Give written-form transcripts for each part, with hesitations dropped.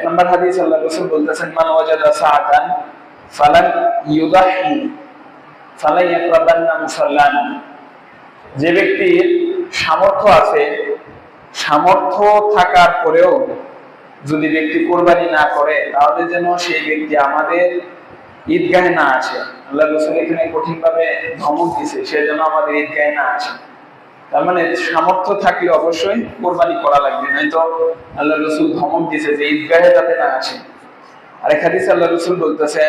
নম্বর হাদিস আল্লাহ রাসূল বলতেছেন, মান ওয়াজাদা সাআতান ফালান ইউদাহি ফালা ইয়াকরাবান্না মুসাল্লানা। যে ব্যক্তির সামর্থ্য আছে, সামর্থ্য থাকার পরেও যদি ব্যক্তি কোরবানি না করে, তাহলে যেন সেই ব্যক্তি আমাদের ঈদগাহে না আসে। আল্লাহ রাসূল এখানে কঠিন ভাবে ধমক দিয়েছে, সে যেন আমাদের ঈদগাহে না আসে। তার মানে সামর্থ্য থাকলে অবশ্যই কোরবানি করা লাগবে, নয়তো আল্লাহ রাসূল ধমক দিয়েছে যে ঈদগাহে যাতে না আসে। আরেক হাদিসে আল্লাহ রাসূল বলতেছে,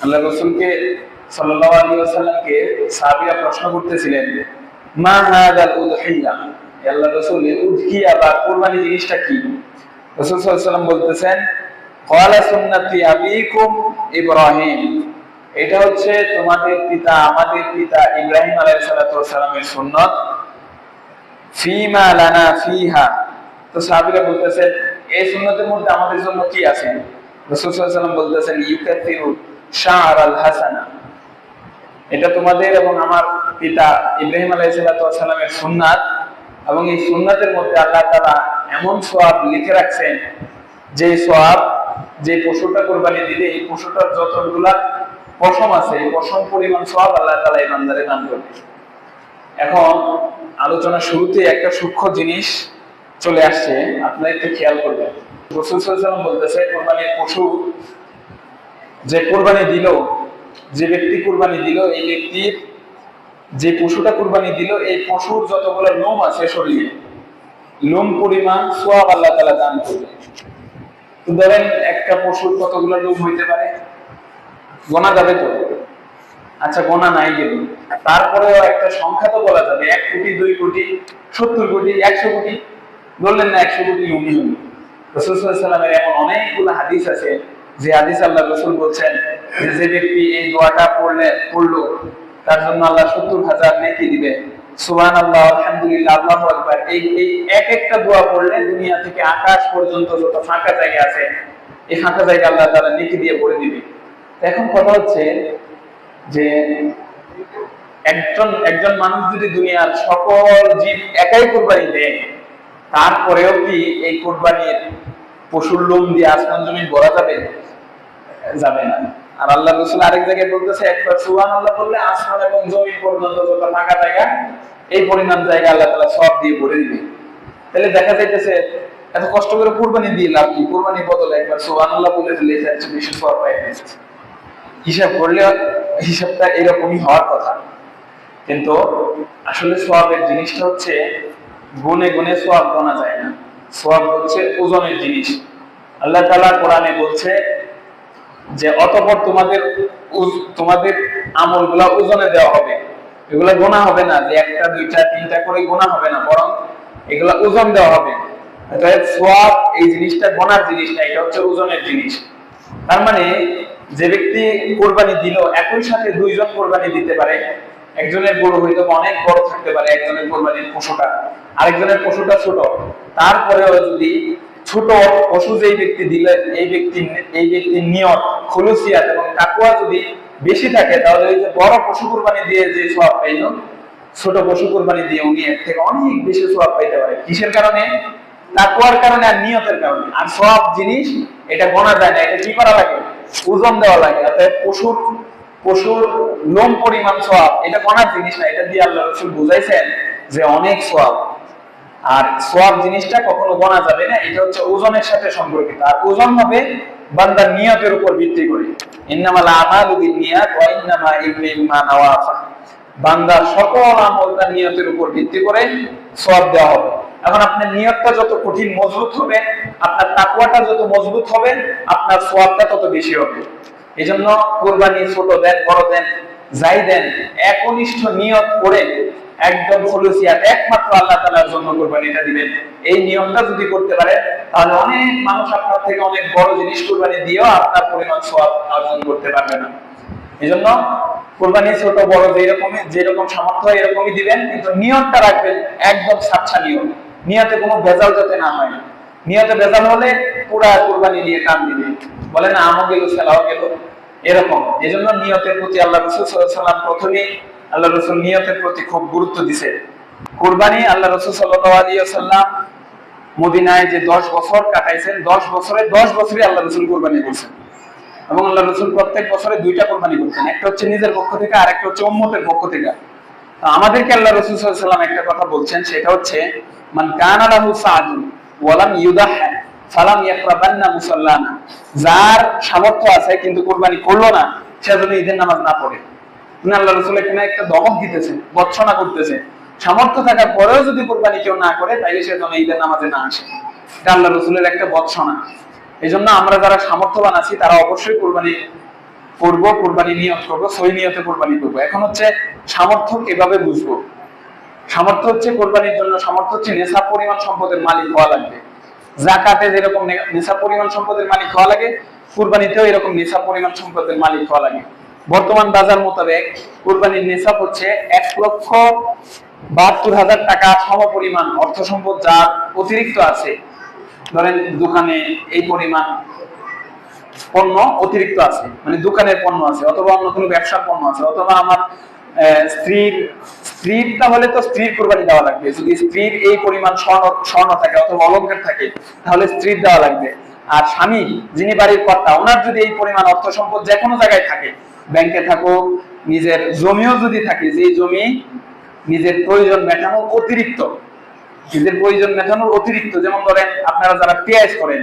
আল্লাহ রাসূলকে সাল্লাল্লাহু আলাইহি ওয়াসাল্লামকে সাহাবীরা প্রশ্ন করতেছিলেন, মা হাদাল উযহিয়া, আল্লাহ রাসূল উযহিয়া বা কুরবানি জিনিসটা কি? রাসূল সাল্লাল্লাহু আলাইহি ওয়াসাল্লাম বলতেছেন, ক্বালা সুন্নাতি আবিকুম ইব্রাহিম, এটা হচ্ছে তোমাদের পিতা, আমাদের পিতা ইব্রাহিম আলাইহিস সালাতু ওয়াস সালামের সুন্নাত। ফিমা লানা ফিহা, তো সাহাবীরা বলতেছেন এই সুন্নতের মধ্যে আমাদের জন্য কি আছে? রাসূল সাল্লাল্লাহু আলাইহি ওয়াসাল্লাম বলতেছেন, ইউকাতিরু শাআর আল হাসানা, এটা তোমাদের এবং আমার পিতা ইব্রাহিম আলাইহিস সালাতু ওয়াস সালামের সুন্নাত, এবং এই সুন্নাতের মধ্যে আল্লাহ তাআলা এমন সওয়াব লিখে রাখছেন, যে সওয়াব, যে পশুটা কুরবানি দিলে এই পশুটার যতগুলা পশম আছে, এই পশম পরিমাণ সওয়াব আল্লাহ তাআলা এই বান্দারে দান করবে। এখন আলোচনা শুরুতে একটা সূক্ষ্ম জিনিস চলে আসছে, আপনারা একটু খেয়াল করবেন। রাসূল সাল্লাল্লাহু আলাইহি ওয়াসাল্লাম বলতেছে, কুরবানির পশু যে কুরবানি দিল, যে ব্যক্তি কুরবানি দিল, এই ব্যক্তির যে পশুটা কুরবানি দিল, এই পশুর যতগুলো লোম আছে শরীরে, লোম পরিমাণ সওয়াব আল্লাহ তাআলা দান করবে। তো ধরেন একটা পশুর কতগুলো লোম হইতে পারে, গোনা যাবে তো? আচ্ছা, গোনা নাই গেল, তারপরেও একটা সংখ্যা তো বলা যাবে, 1 কোটি, 2 কোটি, 70 কোটি, 100 কোটি, বললেন না 100 কোটি লোমই হলো। রাসূল সাল্লাল্লাহু আলাইহি ওয়াসাল্লামের এমন অনেকগুলো হাদিস আছে, যে হাদিস আল্লাহ রাসূল বলছেন যে ব্যক্তি এই দোয়াটা পড়লো, তার জন্য আল্লাহ 70,000 নেকি দিবে। সুবহানাল্লাহ, আলহামদুলিল্লাহ, আল্লাহু আকবার, এই এক একটা দোয়া পড়লে দুনিয়া থেকে আকাশ পর্যন্ত যত ফাঁকা জায়গা আছে, এই ফাঁকা জায়গা আল্লাহ তাআলা নেকি দিয়ে ভরে দিবে। এখন কথা হচ্ছে যে একজন মানুষ যদি দুনিয়ার সকল জীব একাই কুরবানি দেয়, তারপরেও কি এই কুরবানির পশুর লোম দিয়ে আসমান জমিন ভরা যাবে? যাবে না। আর আল্লাহ রাসূল আরেক জায়গায় বলতেছে, একবার সুবহানাল্লাহ বললে আসমান এবং জমিন পর্যন্ত যত ফাঁকা জায়গা, এই পরিমাণ জায়গা আল্লাহ তাআলা সব দিয়ে ভরে দিবে। তাহলে দেখা যাইতেছে এত কষ্ট করে কুরবানি দিয়ে লাভ কি? কুরবানির বদলে একবার সুবহানাল্লাহ বলে দিলে যাচ্ছে, বেশি সওয়াব পাই যাচ্ছে। হিসাব করলে হিসাবটা এরকমই হওয়ার কথা, কিন্তু আসলে সওয়াবের জিনিসটা হচ্ছে গুনে গুনে সওয়াব গোনা যায় না। সওয়াব হচ্ছে ওজনের জিনিস। আল্লাহ তাআলা কোরআনে বলছে যে অতঃপর তোমাদের আমলগুলো ওজনে দেওয়া হবে, এগুলা গোনা হবে না, যে 1টা 2টা 3টা করে গোনা হবে না, বরং এগুলা ওজন দেওয়া হবে। অতএব সওয়াব এই জিনিসটা গোনার জিনিস না, এটা হচ্ছে ওজনের জিনিস। তার মানে যে ব্যক্তি কুরবানি দিল, একই সাথে 2 জন কুরবানি দিতে পারে। একজনের গরু হয়তো অনেক বড় থাকতে পারে, একজনের কুরবানির পশুটা, আরেকজনের পশুটা ছোট, তারপরেও যদি ছোট পশু যেই ব্যক্তি দিলে, এই ব্যক্তির নিয়ত, খুলুসিয়াত এবং তাকওয়া যদি বেশি থাকে, তাহলে ওই যে বড় পশু কুরবানি দিয়ে যে সওয়াব পাইলো, ছোট পশু কুরবানি দিয়ে উনি এর থেকে অনেক বেশি সওয়াব পাইতে পারে। কিসের কারণে? তাকওয়ার কারণে আর নিয়তের কারণে। আর সওয়াব জিনিস এটা গোনা যায় না, এটা কি করা লাগে? ওজন দেওয়া লাগে। অর্থাৎ পশুর লোম পরিমাণ সওয়াব, এটা গোনার জিনিস না, এটা দিয়ে আল্লাহ রাসূল বুঝাইছেন যে অনেক সওয়াব। আর সওয়াব জিনিসটা কখনো গোনা যাবে না, এটা হচ্ছে ওজনের সাথে সম্পর্কিত। আর ওজন হবে বান্দার নিয়তের উপর ভিত্তি করে। ইন্নামাল আমালু বিন্নিয়াত ওয়া ইন্নামা লিকুল্লি মা নাওয়া। বান্দার সকল আমল তার নিয়তের উপর ভিত্তি করে সওয়াব দেওয়া হবে। এখন আপনার নিয়তটা যত কঠিন মজবুত হবে, আপনার তাকওয়াটা যত মজবুত হবে, আপনার সওয়াবটা তত বেশি হবে। এজন্য কুরবানি ছোট দেন, বড় দেন, যাই দেন, একনিষ্ঠ নিয়ত করে একদম খুলুসিয়াত একমাত্র আল্লাহ তাআলার জন্য কুরবানিটা দিবেন। এই নিয়মটা যদি করতে পারে, তাহলে অনেক মানুষ আপনার থেকে অনেক বড় জিনিস কুরবানি দিয়েও আপনার পরিমাণ সওয়াব অর্জন করতে পারবে না। এজন্য কুরবানি ছোট বড় যেরকম সামর্থ্য এরকমই দিবেন, কিন্তু নিয়তটা রাখবেন একদম সাচ্চা নিয়ত। নিয়তে কোনো ভেজাল যাতে না হয়। নিয়তে ভেজাল হলে পুরা কুরবানি নিয়ে টান দিবে, বলে না আমও গেল সেলাও গেল, এরকম। এজন্য নিয়তের প্রতি আল্লাহ রাসূল সাল্লাল্লাহু আলাইহি ওয়াসাল্লাম প্রথমেই আল্লাহ রাসূল নিয়তের প্রতি খুব গুরুত্ব দিয়েছে। কুরবানি আল্লাহ রাসূল সাল্লাল্লাহু আলাইহি ওয়াসাল্লাম মদিনায় যে 10 বছর কাটাইছেন, 10 বছরে 10 বছরই আল্লাহ রাসূল কুরবানি করছেন, এবং আল্লাহ রাসূল প্রত্যেক বছরে 2টা কুরবানি করতেন, একটা হচ্ছে নিজের পক্ষ থেকে আর একটা হচ্ছে উম্মতের পক্ষ থেকে। আমাদেরকে আল্লাহ রাসূল সাল্লাল্লাহু আলাইহি ওয়াসাল্লাম একটা কথা বলছেন, সেটা হচ্ছে মান কানা লাহু সাআদুন ওয়া লাম ইউদাহা ফালাম ইয়াকরাবান্না মুসাল্লানা, যার সামর্থ্য আছে কিন্তু কুরবানি করলো না, সে যেন ঈদের নামাজ না পড়ে। আল্লাহ রাসূল এখানে একটা ধমক দিতেছেন, বর্ণনা করতেছে, সামর্থ্য থাকার পরেও যদি কুরবানি কেউ না করে তাইলে সে যেন ঈদের নামাজে না আসে। এটা আল্লাহ রাসূলের একটা বর্ণনা। এজন্য আমরা যারা সামর্থ্যবান আছি তারা অবশ্যই কুরবানি করব, কুরবানি নিয়ত করব, সহি নিয়তে কুরবানি করব। এখন হচ্ছে সামর্থ্য কিভাবে বুঝবো? সামর্থ্য হচ্ছে কুরবানির জন্য সামর্থ্য হচ্ছে নেশাব পরিমাণ সম্পদের মালিক হওয়া লাগবে। যাকাতে যেরকম নেশাব পরিমাণ সম্পদের মালিক হওয়া লাগে, কুরবানিতেও এরকম নেশাব পরিমাণ সম্পদের মালিক হওয়া লাগে। বর্তমান বাজার মোতাবেক কুরবানির নেশাব হচ্ছে 1,72,000 টাকা সমপরিমাণ অর্থ সম্পদ যার অতিরিক্ত আছে। ধরেন দোকানে এই পরিমাণ পণ্য অতিরিক্ত আছে, মানে দোকানের পণ্য আছে, অথবা অন্য কোনো ব্যবসার পণ্য আছে, অথবা আমার স্ত্রীর তাহলে তো স্ত্রীর কুরবানি দেওয়া লাগবে। যদি স্ত্রীর এই পরিমাণ স্বর্ণ থাকে অথবা অলংকার থাকে তাহলে স্ত্রীর দেওয়া লাগবে। আর স্বামী যিনি বাড়ির কর্তা, ওনার যদি এই পরিমাণ অর্থ সম্পদ যে কোনো জায়গায় থাকে, ব্যাংকে থাকুক, নিজের জমিও যদি থাকে, যে জমি নিজের প্রয়োজন মেটানোর অতিরিক্ত, নিজের প্রয়োজন মেটানোর অতিরিক্ত, যেমন ধরেন আপনারা যারা পেঁয়াজ করেন,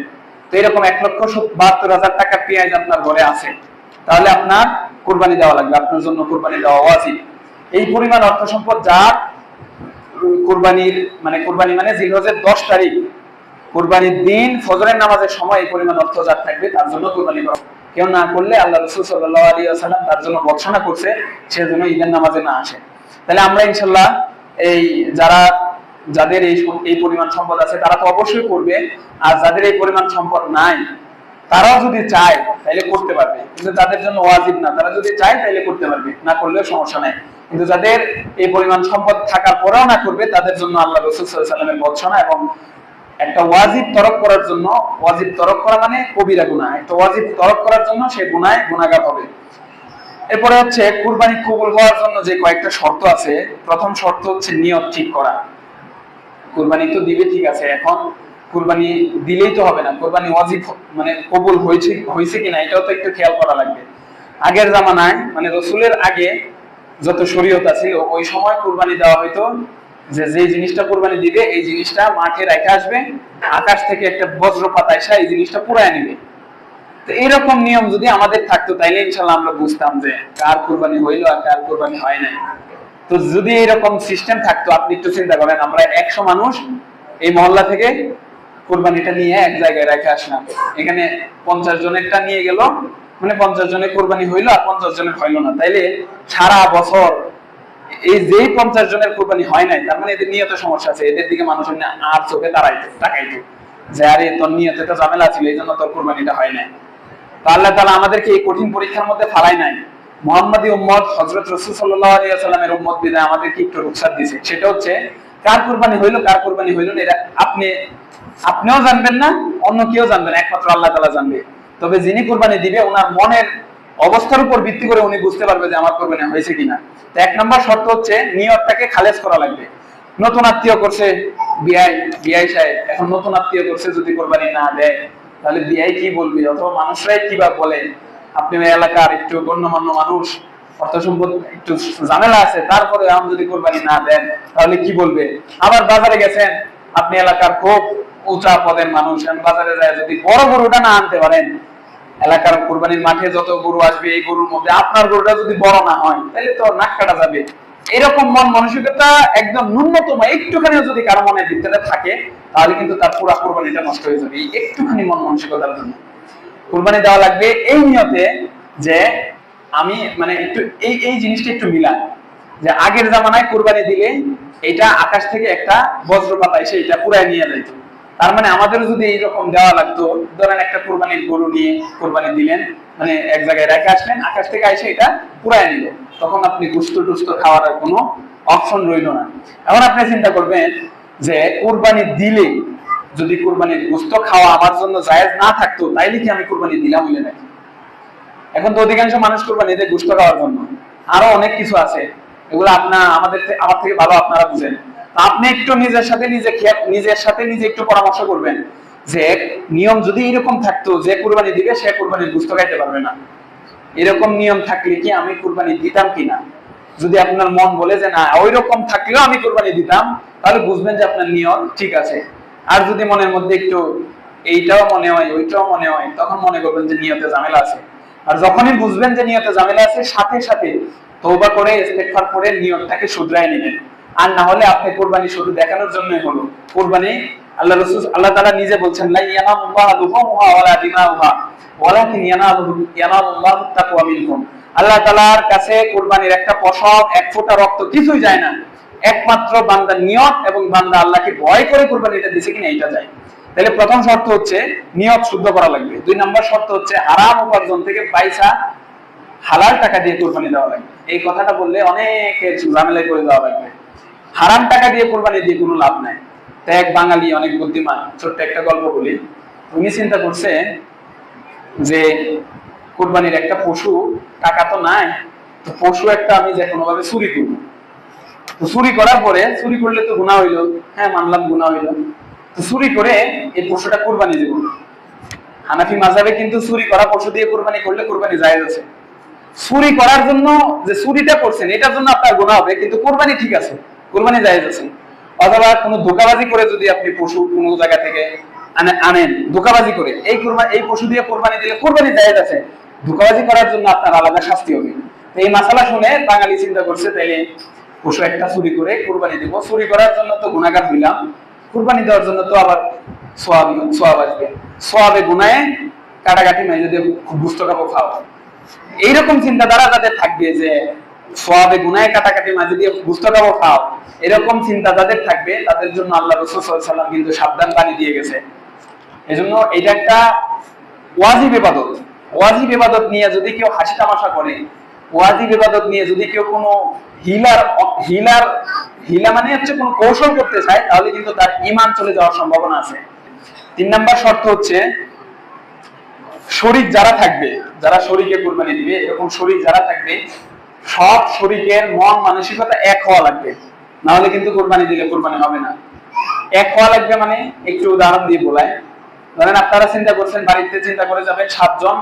তো এরকম 1,72,000 টাকা পেঁয়াজ আপনার ঘরে আছে, তাহলে আপনার কুরবানি দেওয়া লাগবে, আপনার জন্য কুরবানি দেওয়া ওয়াজিব। এই পরিমাণ অর্থ সম্পদ যার কুরবানি মানে জিলহজের 10 তারিখ কুরবানির দিন ফজরের নামাজের সময় এই পরিমাণ অর্থ যার থাকবে তার জন্য কুরবানি করা। কেউ না করলে আল্লাহ রাসূল সাল্লাল্লাহু আলাইহি ওয়াসাল্লাম তার জন্য বর্ণনা করছে, সে যেন ঈদের নামাজে না আসে। তাহলে আমরা ইনশাআল্লাহ এই যাদের এই পরিমাণ সম্পদ আছে তারা তো অবশ্যই করবে, আর যাদের এই পরিমাণ সম্পদ নাই তারাও যদি চায় তাহলে করতে পারবে, কিন্তু তাদের জন্য ওয়াজিব না। তারা যদি চায় তাহলে করতে পারবে, না করলেও সমস্যা নাই। কিন্তু যাদের এই পরিমাণ সম্পদ থাকার পরেও না করবে তাদের জন্য আল্লাহ রাসূল সাল্লাল্লাহু আলাইহি ওয়াসাল্লামের বর্ণনা এবং একটা ওয়াজিব তরক করার জন্য, ওয়াজিব তরক করা মানে কবিরা গুনাহ, একটা ওয়াজিব তরক করার জন্য সে গুনাহগার হবে। এরপরে হচ্ছে কুরবানি কবুল হওয়ার জন্য যে কয়েকটা শর্ত আছে। প্রথম শর্ত হচ্ছে নিয়ত ঠিক করা। কুরবানি তো দিবে ঠিক আছে, এখন কুরবানি দিলেই তো হবে না, কুরবানি ওয়াজিব মানে কবুল হয়েছে কিনা এটাও তো একটু খেয়াল করা লাগবে। আগের জামানায় মানে রাসূলের আগে যত শরীয়ত ছিল ওই সময় কুরবানি দেওয়া হয়তো যে জিনিসটা কুরবানি দিবে এই জিনিসটা মাঠে রেখে আসবে, আকাশ থেকে একটা বজ্রপাত আইসা এই জিনিসটা পুরায় নিবে। তো এরকম নিয়ম যদি আমাদের থাকতো তাইলে ইনশাআল্লাহ আমরা বুঝতাম যে কার কুরবানি হইলো আর কার কুরবানি হয় নাই। তো যদি এরকম সিস্টেম থাকতো, আপনি একটু চিন্তা করেন, আমরা 100 মানুষ এই মহল্লা থেকে কুরবানিটা নিয়ে এক জায়গায় রেখে আসলাম, এখানে 50 জনেরটা নিয়ে গেল, মানে 50 জনের কুরবানি হইলো আর 50 জনের হইলো না, তাইলে সারা বছর এই যেই 50 জনের কুরবানি হয় নাই, তার মানে এদের নিয়তে সমস্যা আছে, এদের দিকে মানুষ আর চোখে তাকাইতো যে আরে তোর নিয়তে তো ঝামেলা ছিল, এই জন্য তোর কুরবানিটা হয় নাই। তো আল্লাহ তাআলা আমাদেরকে এই কঠিন পরীক্ষার মধ্যে ফালাই নাই। মুহাম্মাদি উম্মত হযরত রাসূল সাল্লাল্লাহু আলাইহি ওয়াসাল্লামের উম্মত বিদায় আমাদেরকে একটু রুখসাত দিয়েছে, সেটা হচ্ছে কার কুরবানি হইলো কার কুরবানি হইলো না এটা আপনিও জানবেন না, অন্য কেউ জানবেন, একমাত্র আল্লাহ তাআলা জানবে। তবে যিনি কুরবানি দিবে ওনার মনের অবস্থার উপর ভিত্তি করে উনি বুঝতে পারবে যে আমার কুরবানি হয়েছে কিনা। তো 1 নম্বর শর্ত হচ্ছে নিয়তটাকে খালেস করা লাগবে। নতুন আত্মীয় করছে বিআই সাহেব, এখন নতুন আত্মীয় করছে যদি কুরবানি না দেয় তাহলে বিআই কি বলবে, অথবা মানুষরাই কি বা বলে, আপনি এলাকার একটু গণ্যমান্য মানুষ, অর্থ সম্পদ একটু ঝামেলা আছে, তারপরে আম যদি কুরবানি না দেন তাহলে কি বলবে। আবার বাজারে গেছেন, আপনি এলাকার খুব উঁচা পদের মানুষ, বাজারে যায় যদি বড় গরুটা না আনতে পারেন, এলাকার কুরবানির মাঠে যত গরু আসবে এই গরুর মধ্যে আপনার গরুটা যদি বড় না হয় তাহলে তো নাক কাটা যাবে। এরকম মন মানসিকতা একদম ন্যূনতম একটুখানি যদি কারো মনের ভিতরে থাকে তাহলে কিন্তু তার পুরো কুরবানিটা নষ্ট হয়ে যাবে। একটুখানি মন মানসিকতার জন্য কুরবানি দেওয়া লাগবে এই নিয়তে যে আমি মানে একটু এই জিনিসটা একটু মিলান, যে আগের জামানায় কুরবানি দিলে এটা আকাশ থেকে একটা বজ্রপাত এসে এটা পুরাই নিয়ে যাইতো। তার মানে আমাদের যদি এইরকম দেওয়া লাগতো, ধরেন একটা কুরবানির গরু নিয়ে কুরবানি দিলেন, মানে এক জায়গায় রেখে আসলেন, আকাশ থেকে এসে এটা পুরাই নিল, তখন আপনি গুস্ত টুস্ত খাওয়ার কোনো অপশন রইল না। এখন আপনি চিন্তা করবেন যে কুরবানি দিলে যদি কুরবানির গোশত খাওয়া আমার জন্য জায়েজ না থাকতো তাইলে কি আমি কুরবানি দিলাম বলে নাকি? এখন তো অধিকাংশ মানুষ কুরবানি দেয় গোশত খাওয়ার জন্য, আরো অনেক কিছু আছে, এগুলো আমার থেকে ভালো আপনারা বুঝেন। আপনি একটু নিজের সাথে নিজে একটু পরামর্শ করবেন যে নিয়ম যদি এরকম থাকতো যে কুরবানি দিবে সে কুরবানির গোশত খাইতে পারবে না, এরকম নিয়ম থাকলে কি আমি কুরবানি দিতাম কিনা? যদি আপনার মন বলে যে না ওই রকম থাকলেও আমি কুরবানি দিতাম, তাহলে বুঝবেন যে আপনার নিয়ত ঠিক আছে। আর যদি মনের মধ্যে একটু এইটাও মনে হয় ওইটাও মনে হয়, তখন মনে করবেন যে নিয়তে ঝামেলা আছে। আর যখনই বুঝবেন যে নিয়তে ঝামেলা আছে, সাথে সাথে তওবা করে ইস্তেগফার করে নিয়তটাকে শুধরায় নেবেন। আর না হলে আপনি কুরবানি শুধু দেখানোর জন্যই হলো। কুরবানি আল্লাহ রাসূল আল্লাহ তাআলা নিজে বলছেন লা ইয়ানামুল্লাহু লুহুমুহা ওয়ালা দিমাউহা ওয়ালাকিন ইয়ানালুল্লাহু তাকওয়া মিনকুম। আল্লাহ তাআলার কাছে কুরবানির একটা পশম, এক ফোঁটা রক্ত কিছুই যায় না, একমাত্র বান্দার নিয়ত এবং বান্দা আল্লাহকে ভয় করে কুরবানিটা দিছে কিনা এটা যায়। তাহলে প্রথম শর্ত হচ্ছে নিয়ত শুদ্ধ করা লাগবে। 2 নম্বর শর্ত হচ্ছে হারাম উপার্জন থেকে পয়সা হালাল টাকা দিয়ে কুরবানি দেওয়া লাগবে। এই কথাটা বললে অনেকের ঝামেলায় পড়ে যাওয়া লাগবে। হারাম টাকা দিয়ে কুরবানি দিয়ে কোনো লাভ নাই। তাই এক বাঙালি অনেক বুদ্ধিমান, ছোট্ট একটা গল্প বলি। উনি চিন্তা করছে যে কুরবানির একটা পশু, টাকা তো নাই, তো পশু একটা আমি যে কোনো ভাবে চুরি করব। তো চুরি করার পরে, চুরি করলে তো গুনাহ হইলো, হ্যাঁ মানলাম গুনাহ হইলো, তো চুরি করে এই পশুটা কুরবানি দেব। হানাফি মাযহাবে কিন্তু চুরি করা পশু দিয়ে কুরবানি করলে কুরবানি জায়েজ আছে। চুরি করার জন্য যে চুরিটা করছেন এটার জন্য আপনার গুনাহ হবে, কিন্তু কুরবানি ঠিক আছে, কুরবানি জায়েজ আছে। অথবা কোনো ধোঁকাবাজি করে যদি আপনি পশু কোনো জায়গা থেকে আনেন ধোঁকাবাজি করে, এই পশু দিয়ে কুরবানি দিলে কুরবানি জায়েজ আছে, ধোঁকাবাজি করার জন্য আপনার আলাদা শাস্তি হবে। তো এই মাসালা শুনে বাঙালি চিন্তা করছে তাইলে পশু একটা চুরি করে কুরবানি দেব। চুরি করার জন্য তো গুনাহগার হইলাম, কুরবানি দেওয়ার জন্য তো আবার সওয়াব আসবে, সওয়াবে গুনাহে কাটাকাটি নাই, যদি গোশত খাও। এইরকম চিন্তাধারা যাদের থাকবে যে সওয়াবে গুনাহে কাটাকাটি মাঝে দিয়ে গোশত খাও, এরকম চিন্তা যাদের থাকবে তাদের জন্য আল্লাহ রাসূল সাল্লাল্লাহু আলাইহি ওয়াসাল্লাম কিন্তু সাবধান বাণী দিয়ে গেছে। এজন্য এটা একটা ওয়াজিব ইবাদত। ওয়াজিব ইবাদত নিয়ে যদি কেউ হাসি তামাশা করে, ওয়াজিব ইবাদত নিয়ে যদি কেউ কোনো হিলা মানে হচ্ছে কোনো কৌশল করতে চায়, তাহলে কিন্তু তার ঈমান চলে যাওয়ার সম্ভাবনা আছে। 3 নাম্বার শর্ত হচ্ছে শরীক যারা থাকবে, যারা শরীকে কুরবানি দিবে, এরকম শরীক যারা থাকবে সব শরীকের মন মানসিকতা এক হওয়া লাগবে, না হলে কিন্তু কুরবানি দিলে কুরবানি হবে না। এক হওয়া লাগবে মানে একটু উদাহরণ দিয়ে বলাই। ধরেন আপনারা চিন্তা করছেন, বাড়িতে চিন্তা করে যাবেন 7 জন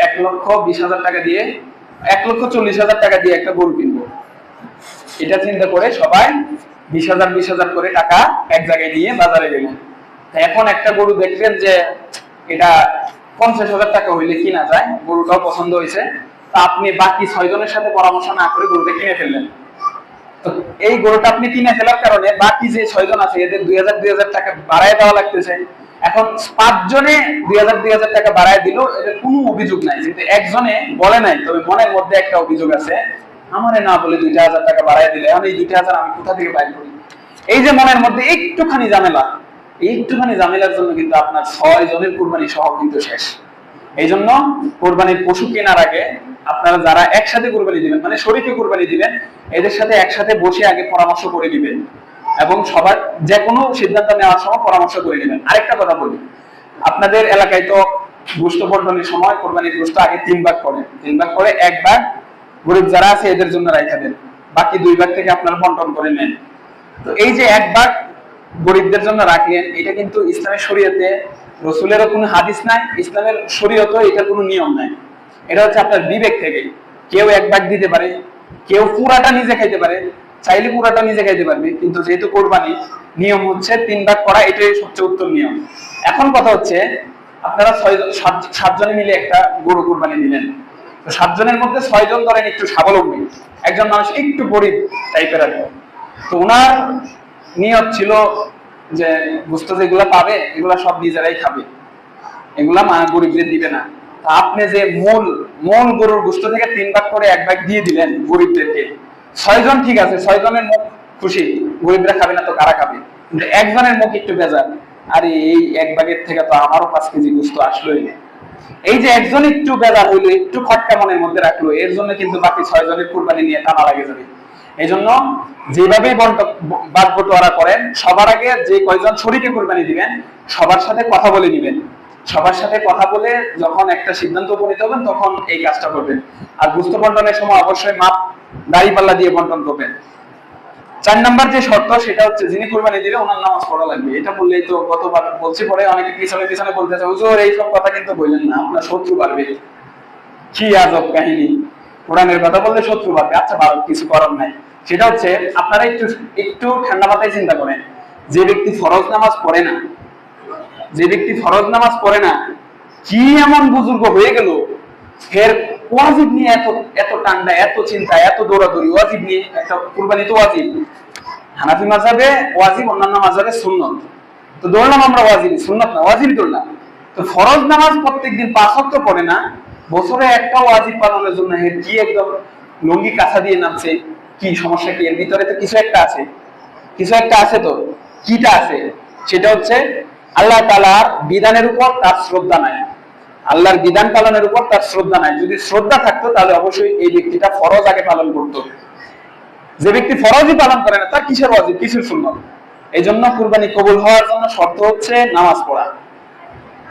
1,20,000 টাকা দিয়ে, 1,40,000 টাকা দিয়ে একটা গরু কিনবো। এটা চিন্তা করে সবাই 20,000 করে টাকা এক জায়গায় নিয়ে বাজারে গেলেন। এখন একটা গরু দেখলেন যে এটা 50,000 টাকা হইলে কিনা যায়, গরুটাও পছন্দ হয়েছে, তা আপনি বাকি 6 জনের সাথে পরামর্শ না করে গরুটা কিনে ফেললেন। তো এই গরুটা আপনি কিনে ফেলার কারণে বাকি যে 6 জন আছে এদের 2,000 টাকা বাড়ায় দেওয়া লাগতেছে। এখন 5 জনে 2,000 টাকা বাড়ায় দিল, এদের কোনো অভিযোগ নাই, কিন্তু একজনে বলে নাই, তবে মনের মধ্যে একটা অভিযোগ আছে, আমারে না বলে 2,000 টাকা বাড়ায় দিলে এখন এই 2,000 আমি কোথা থেকে বাইর করি। এই যে মনের মধ্যে একটুখানি ঝামেলা, একটুখানি ঝামেলার জন্য কিন্তু আপনার 6 জনের কুরবানি সহ কিন্তু শেষ। এই জন্য কুরবানির পশু কেনার আগে আপনারা যারা একসাথে কুরবানি দিবেন, মানে শরীকে কুরবানি দিবেন, এদের সাথে একসাথে বসে আগে পরামর্শ করে দিবেন এবং সবার যে কোনো সিদ্ধান্ত নেওয়ার সময় পরামর্শ করে নেবেন। আরেকটা কথা বলি, আপনাদের এলাকায় তো গোশত বন্টনের সময় কুরবানির গোশত আগে 3 ভাগ করেন, 3 ভাগ করে 1 ভাগ গরিব যারা আছে এদের জন্য রাখা দেন, বাকি 2 ভাগ থেকে আপনারা বন্টন করে নেন। তো এই যে 1 ভাগ গরিবদের জন্য রাখলেন, এটা কিন্তু ইসলামের শরীয়তে রাসূলেরও কোনো হাদিস নাই, ইসলামের শরীয়তেও এটা কোনো নিয়ম নাই। এটা হচ্ছে আপনার বিবেক থেকে, কেউ 1 ভাগ দিতে পারে, কেউ পুরাটা নিজে খাইতে পারে, চাইলে পুরাটা নিজে খাইতে পারবে, কিন্তু যেহেতু কুরবানি নিয়ম হচ্ছে 3 ভাগ করা, এটাই সবচেয়ে উত্তম নিয়ম। এখন কথা হচ্ছে আপনারা 7 জনে মিলে একটা গরু কুরবানি দিলেন, তো 7 জনের মধ্যে 6 জন ধরেন একটু স্বাবলম্বী, একজন মানুষ একটু গরিব টাইপের আছে, তো ওনার নিয়ত ছিল যে গোশত যেগুলা পাবে এগুলা সব নিজেরাই খাবে, এগুলা গরিবদের দিবে না। আপনি যে মূল গরুর গোশত থেকে 3 ভাগ করে 1 ভাগ দিয়ে দিলেন গরিবদেরকে, 6 জন ঠিক আছে, 6 জনের মুখ খুশি, গরিবরা খাবে না তো কারা খাবে, কিন্তু একজনের মুখ একটু বেজার, আরে এই 1 ভাগের থেকে তো আমারও 5 কেজি গোশত আসলোই না। এই যে একজন একটু বেজার হইলো, একটু খটকা মনের মধ্যে রাখলো, এর জন্য কিন্তু বাকি 6 জনের কুরবানি নিয়ে টানা লাগে যাবে। এই জন্য যেভাবে বাদ বটোয়ারা করেন, সবার আগে যে কয়জন শরীকে কুরবানি দিবেন সবার সাথে কথা বলে নিবেন, সবার সাথে কথা বলে যখন একটা সিদ্ধান্ত উপনীত হবেন তখন এই কাজটা করবেন। আর গোশত বন্টনের সময় অবশ্যই মাপ দাড়ি পাল্লা দিয়ে বন্টন করবেন। 4 নাম্বার যে শর্ত সেটা হচ্ছে যিনি কুরবানি দিবে ওনার নামাজ পড়া লাগবে। এটা বললেই তো গতবার বলছি, পরে অনেকে পিছনে পিছনে বলতেছে হুজুর এই সব কথা কিন্তু বললেন না, আপনার শত্রু বাড়বে। কি আজব কাহিনী, কোরআনের কথা বললে শত্রু বাড়বে। আচ্ছা ভালো, কিছু করার নাই। সেটা হচ্ছে আপনারা একটু একটু ঠান্ডা মাথায় চিন্তা করেন, যে ব্যক্তি ফরজ নামাজ পড়ে না, যে ব্যক্তি ফরজ নামাজ পড়ে না, কি এমন বুজুর্গ হয়ে গেল ফের ওয়াজিব নিয়ে এত এত ঠান্ডা, এত চিন্তা, এত দৌড়াদৌড়ি। ওয়াজিব নিয়ে একটা কুরবানি তো ওয়াজিব, হানাফি মাযহাবে ওয়াজিব, অন্যান্য মাযহাবে সুন্নাত। তো ধরলাম আমরা ওয়াজিব, সুন্নাত না, ওয়াজিব ধরলাম। তো ফরজ নামাজ প্রত্যেকদিন 5 ওয়াক্ত পড়ে না, বছরে একটা ওয়াজিব পালনের জন্য এর কি একদম লুঙ্গি কাঁথা দিয়ে নামছে, কি সমস্যা কি? এর ভিতরে তো কিছু একটা আছে, কিছু একটা আছে। তো কিটা আছে? সেটা হচ্ছে আল্লাহ তাআলার বিধানের উপর তার শ্রদ্ধা নাই, আল্লাহর বিধান পালনের উপর তার শ্রদ্ধা নাই। যদি শ্রদ্ধা থাকতো তাহলে অবশ্যই এই ব্যক্তিটা ফরজ আগে পালন করতো। যে ব্যক্তি ফরজই পালন করে না, তার কিসের ওয়াজিব, কিসের সুন্নাত? এই জন্য কুরবানি কবুল হওয়ার জন্য শর্ত হচ্ছে নামাজ পড়া।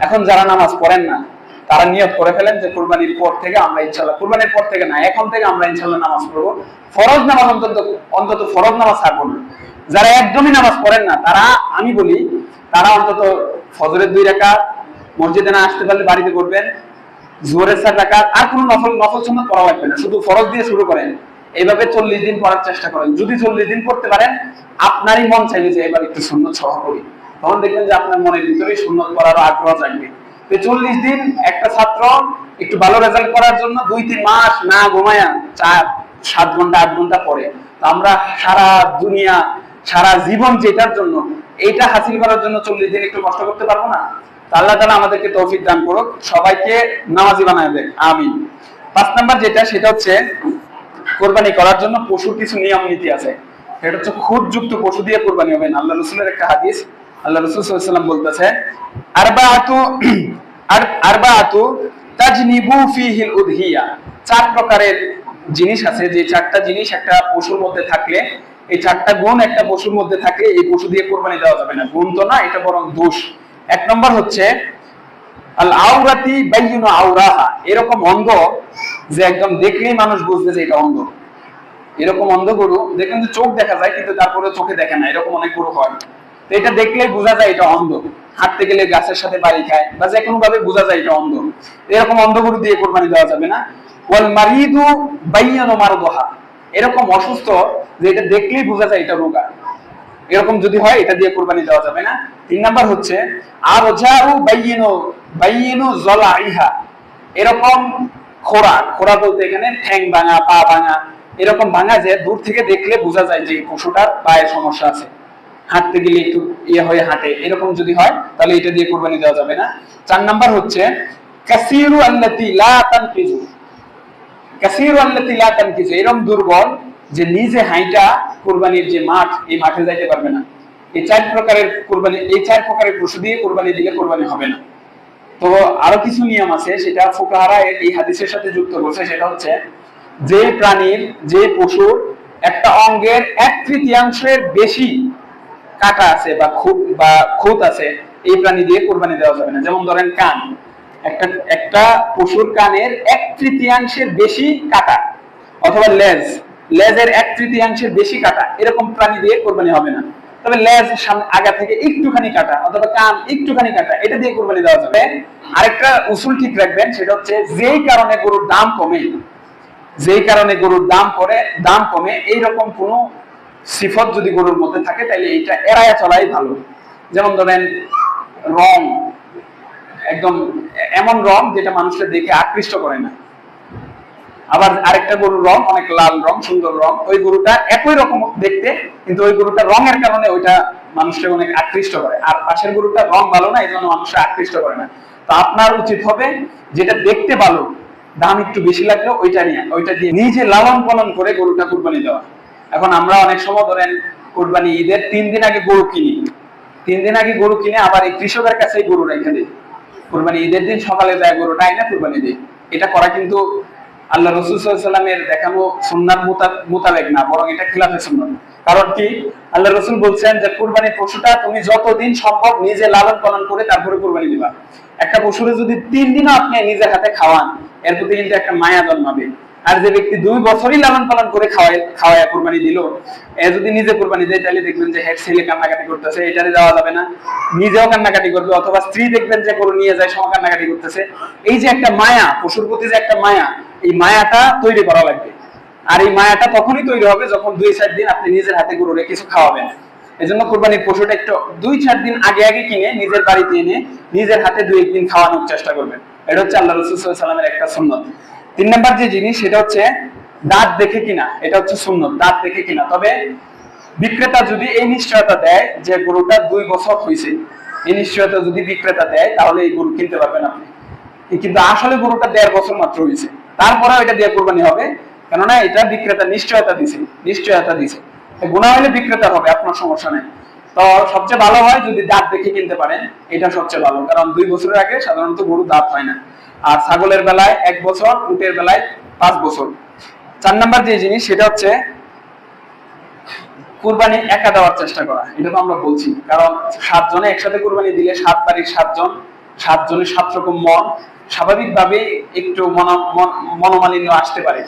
এখন যারা নামাজ পড়েন না তারা নিয়ত করে ফেলেন যে কুরবানির পর থেকে আমরা ইনশাআল্লাহ, কুরবানির পর থেকে না, এখন থেকে আমরা ইনশাআল্লাহ নামাজ পড়বো। ফরজ নামাজ অন্তত ফরজ নামাজ ছাড়বো না। যারা একদমই নামাজ পড়েন না তারা, আমি বলি, তারা অন্তত ফজরের 2 রাকাত মসজিদে না আসতে পারলে বাড়িতে করবেন, জোহরের 4 রাকাত, আর কোনো নফল সুন্নাত পড়া লাগবে না, শুধু ফরজ দিয়ে শুরু করেন। এইভাবে 40 দিন পড়ার চেষ্টা করেন। যদি 40 দিন পড়তে পারেন, আপনারই মন চাইবে যে এবার একটু সুন্নাত সহ করি, তখন দেখবেন যে আপনার মনের ভিতরে সুন্নাত করার আগ্রহ জাগবে। তো 40 দিন একটা ছাত্র একটু ভালো রেজাল্ট করার জন্য 2-3 মাস না ঘুমায়া 4-7 ঘন্টা 8 ঘন্টা পড়ে। তো আমরা সারা দুনিয়া, সারা জীবন যেটার জন্য, এইটা হাসিল করার জন্য 40 দিন একটু কষ্ট করতে পারবো না? আল্লাহ তাআলা আমাদেরকে তৌফিক দান করুক, সবাইকে নামাজি বানায় দেন, আমিন। 5 নাম্বার যেটা, সেটা হচ্ছে কোরবানি করার জন্য পশুর কিছু নিয়ম নীতি আছে। এটা হচ্ছে খুদযুক্ত পশু দিয়ে কোরবানি হবে না। আল্লাহ রাসূলের একটা হাদিস, আল্লাহ রাসূল সাল্লাল্লাহু আলাইহি ওয়াসাল্লাম বলতেছে আরবাআতু তাজনিবু ফিহিল উদহিয়া। 4 প্রকারের জিনিস আছে, যে 4টা জিনিস একটা পশুর মধ্যে থাকলে, এই 4টা গুণ একটা পশুর মধ্যে থাকলে এই পশু দিয়ে কোরবানি দেওয়া যাবে না। গুণ তো না, এটা বরং দোষ। 1 নম্বর হচ্ছে আল আওরাতি বাইয়িনু আওরাহা, এরকম অন্ধ যে একদম দেখলেই মানুষ বুঝবে যে এটা অন্ধ। এরকম অন্ধ গরু দেখেন যে চোখ দেখা যায় কিন্তু তারপরে চোখে দেখে না, এরকম অনেক গরু হয়। তো এটা দেখলেই বোঝা যায় এটা অন্ধ, হাঁটতে গেলে গাছের সাথে বাড়ি খায় বা যে কোনো ভাবে বোঝা যায় এটা অন্ধ। এরকম অন্ধ গরু দিয়ে কোরবানি দেওয়া যাবে না। ওয়াল মারিদু বাইয়িনু মারদুহা, এরকম অসুস্থ যে এটা দেখলেই বোঝা যায় এটা রোগা, এরকম যদি হয় এটা দিয়ে কোরবানি দেওয়া যাবে না। 3 নাম্বার হচ্ছে আরজাউ বাইয়িনু জলাইহা, এরকম খোরা, খোরা বলতে এখানে ঠ্যাং ভাঙা, পা ভাঙা, এরকম ভাঙা যে দূর থেকে দেখলে বোঝা যায় যে পশুটার পায়ের সমস্যা আছে, হাঁটতে গেলে একটু ইয়ে হয়ে হাঁটে, এরকম যদি হয় তাহলে এটা দিয়ে কোরবানি দেওয়া যাবে না। 4 নাম্বার হচ্ছে কাসীরু আল্লাতী লা তানকিজু, কাসীরু আল্লাতী লা তানকিজু, এরকম দুর্বল যে নিজে হাইটা কোরবানির যে মাঠ, এই মাঠে যাইতে পারবে না। এই 4 প্রকারের কোরবানি, এই 4 প্রকারের পশু দিয়ে কোরবানি দিলে কোরবানি হবে না। তো আরো কিছু নিয়ম আছে, সেটা ফুকাহারা এই হাদিসের সাথে যুক্ত করছে। সেটা হচ্ছে যে প্রাণীর, যে পশুর একটা অঙ্গের 1/3 বেশি কাটা আছে বা খুঁত আছে, এই প্রাণী দিয়ে কোরবানি দেওয়া যাবে না। যেমন ধরেন কান, একটা একটা পশুর কানের 1/3 বেশি কাটা, অথবা লেজের 1/3 বেশি কাটা, এরকম প্রাণী দিয়ে কোরবানি হবে না। তবে লেজ সামনে আগা থেকে একটুখানি কাটা অথবা কান একটুখানি কাটা, এটা দিয়ে কোরবানি দেওয়া যাবে। আরেকটা উসুল ঠিক রাখবেন, সেটা হচ্ছে যেই কারণে গরুর দাম কমে, যেই কারণে গরুর দাম কমে এইরকম কোনো সিফত যদি গরুর মধ্যে থাকে তাহলে এটা এড়ায়া চলাই ভালো। যেমন ধরেন রং, একদম এমন রং যেটা মানুষকে দেখে আকৃষ্ট করে না। আবার আরেকটা গরুর রং অনেক লাল রং, সুন্দর রং, ওই গরুটা একই রকম দেখতে কিন্তু ওই গরুটা রঙের কারণে ওইটা মানুষকে অনেক আকৃষ্ট করে, আর পাশের গরুটা রং ভালো না, এই জন্য মানুষকে আকৃষ্ট করে না। তো আপনার উচিত হবে যেটা দেখতে ভালো, দাম একটু বেশি লাগলো, ওইটা দিয়ে নিজে লালন পালন করে গরুটা কুরবানি দেওয়া। এখন আমরা অনেক সময় ধরেন কুরবানি ঈদের 3 দিন আগে গরু কিনি, 3 দিন আগে গরু কিনে আবার এই কৃষকের কাছেই গরু রেখে দিই, কুরবানি ঈদের দিন সকালে যায় গরুটা আইনা কুরবানি দিই। এটা করা কিন্তু আল্লাহ রাসূল সাল্লাল্লাহু আলাইহি ওয়াসাল্লামের দেখানো সুন্নাত মোতাবেক না, বরং এটা খিলাফে সুন্নাত। কারণ কি, আল্লাহ রাসূল বলছেন যে কুরবানির পশুটা তুমি যতদিন সম্ভব নিজে লালন পালন করে তারপরে কুরবানি দিবা। একটা পশুরে যদি 3 দিনও আপনি নিজের হাতে খাওয়ান, এর প্রতি কিন্তু একটা মায়া জন্মাবে। আর যে ব্যক্তি 2 বছরই লালন পালন করে খাওয়ায় কুরবানি দিল, এ যদি নিজে কুরবানি দেয় তাহলে দেখবেন যে হেড ছেলে কান্নাকাটি করতেছে, এটারে দেওয়া যাবে না, নিজেও কান্নাকাটি করবে, অথবা স্ত্রী দেখবেন যে গরু নিয়ে যায় সব কান্নাকাটি করতেছে। এই যে একটা মায়া, পশুর প্রতি যে একটা মায়া, এই মায়াটা তৈরি করা লাগবে। আর এই মায়াটা তখনই তৈরি হবে যখন 2-4 দিন আপনি নিজের হাতে গরুরে কিছু খাওয়াবেন। এজন্য কুরবানির পশুটা একটু 2-4 দিন আগে আগে কিনে নিজের বাড়িতে এনে নিজের হাতে 2-1 দিন খাওয়ানোর চেষ্টা করবেন। এটা হচ্ছে আল্লাহ রাসূল সাল্লাল্লাহু আলাইহি ওয়াসাল্লামের একটা সুন্নাত। 3 নাম্বার যে জিনিস সেটা হচ্ছে দাঁত দেখে কিনা, এটা হচ্ছে সুন্নাত, দাঁত দেখে কিনা। তবে বিক্রেতা যদি এই নিশ্চয়তা দেয় যে গরুটা 2 বছর হয়েছে, এই নিশ্চয়তা যদি বিক্রেতা দেয় তাহলে এই গরু কিনতে পারবেন আপনি। কিন্তু আসলে গরুটা 1.5 বছর মাত্র হয়েছে, তারপরে এটা দিয়ে কুরবানি হবে, কেননা এটা বিক্রেতা নিশ্চয়তা দিছে। গুনাহ হলে বিক্রেতা হবে, আপনার সমস্যা নেই। তো সবচেয়ে ভালো হয় যদি দাঁত দেখে কিনতে পারেন, এটা সবচেয়ে ভালো, কারণ 2 বছরের আগে সাধারণত গরু দাঁত হয় না। আর ছাগলের বেলায় 1 বছর, উটের বেলায় 5 বছর। 4 নাম্বার যে জিনিস সেটা হচ্ছে কুরবানি একা দেওয়ার চেষ্টা করা। এটা তো আমরা বলছি, কারণ 7 জনে একসাথে কুরবানি দিলে 7 বাড়ির 7 জন, 7 জনের 7 রকম মন, স্বাভাবিকভাবে একটু মনোমালিন্য আসতে পারে।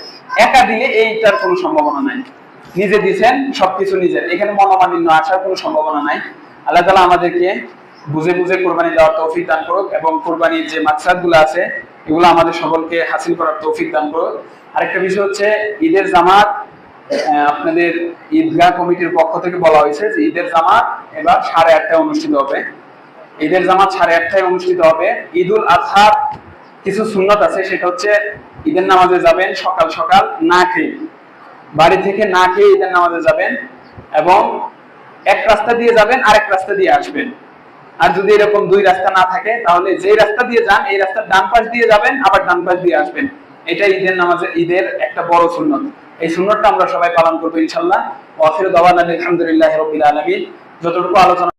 একা দিলে এইটার কোনো সম্ভাবনা নাই। নিজে দিবেন সবকিছু নিজের, এখানে মনোমালিন্য আসার কোনো সম্ভাবনা নাই। আল্লাহ তাআলা আমাদেরকে বুঝে বুঝে কুরবানি দেওয়ার তৌফিক দান করুক, এবং কুরবানির যে মাকসাদগুলো আছে এগুলো আমাদের সকলকে হাসিল করার তৌফিক দান করুক। আরেকটা বিষয় হচ্ছে ঈদের জামাত, আপনাদের ঈদগাহ কমিটির পক্ষ থেকে বলা হয়েছে যে ঈদের জামাত এবার 8:30টায় অনুষ্ঠিত হবে। ঈদের জামাত 8:30টায় অনুষ্ঠিত হবে। ঈদুল আজহার কিছু সুন্নত আছে, সেটা হচ্ছে ঈদের নামাজে যাবেন সকাল সকাল না খেয়ে, বাড়ি থেকে না খেয়ে ঈদের নামাজে যাবেন, এবং এক রাস্তা দিয়ে যাবেন আরেক রাস্তা দিয়ে আসবেন। আর যদি এরকম 2 রাস্তা না থাকে তাহলে যে রাস্তা দিয়ে যান এই রাস্তার ডান পাশ দিয়ে যাবেন, আবার ডান পাশ দিয়ে আসবেন। এটা ঈদের নামাজে ঈদের একটা বড় সুন্নত। এই সুন্নতটা আমরা সবাই পালন করবো ইনশাআল্লাহ। ওয়া আখিরু দাওয়ানা আলহামদুলিল্লাহি রাব্বিল আলামিন। যতটুকু আলোচনা